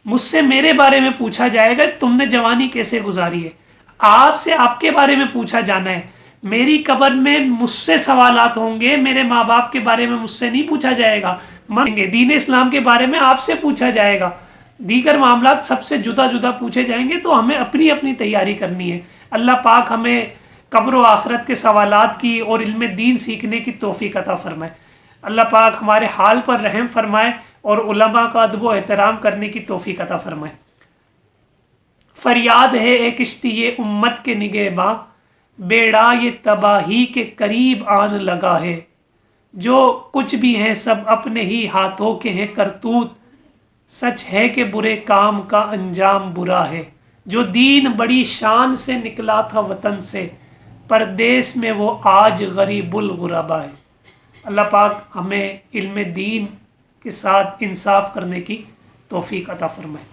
मुझसे मेरे बारे में पूछा जाएगा, तुमने जवानी कैसे गुजारी है। आपसे आपके बारे में पूछा जाना है। मेरी कब्र में मुझसे सवालात होंगे, मेरे माँ बाप के बारे में मुझसे नहीं पूछा जाएगा। मानेंगे दीन इस्लाम के बारे में आपसे पूछा जाएगा, दीगर मामलात सबसे जुदा जुदा पूछे जाएंगे। तो हमें अपनी अपनी तैयारी करनी है। अल्लाह पाक हमें कब्र व आखिरत के सवालात की और इल्म दीन सीखने की तौफीक अता फरमाए। अल्लाह पाक हमारे हाल पर रहम फरमाए और उलमा का अदब व एहतराम करने की तौफीक अता फरमाए। फरियाद है एक किश्ती ये उम्मत के निगहबां, बेड़ा ये तबाही के करीब आन लगा है। जो कुछ भी हैं सब अपने ही हाथों के हैं करतूत, सच है कि बुरे काम का अंजाम बुरा है। जो दीन बड़ी शान से निकला था वतन से, परदेश में वो आज गरीबुल गुरबा है। अल्लाह पाक हमें इल्म दीन के साथ इंसाफ करने की तौफीक अता फरमाए।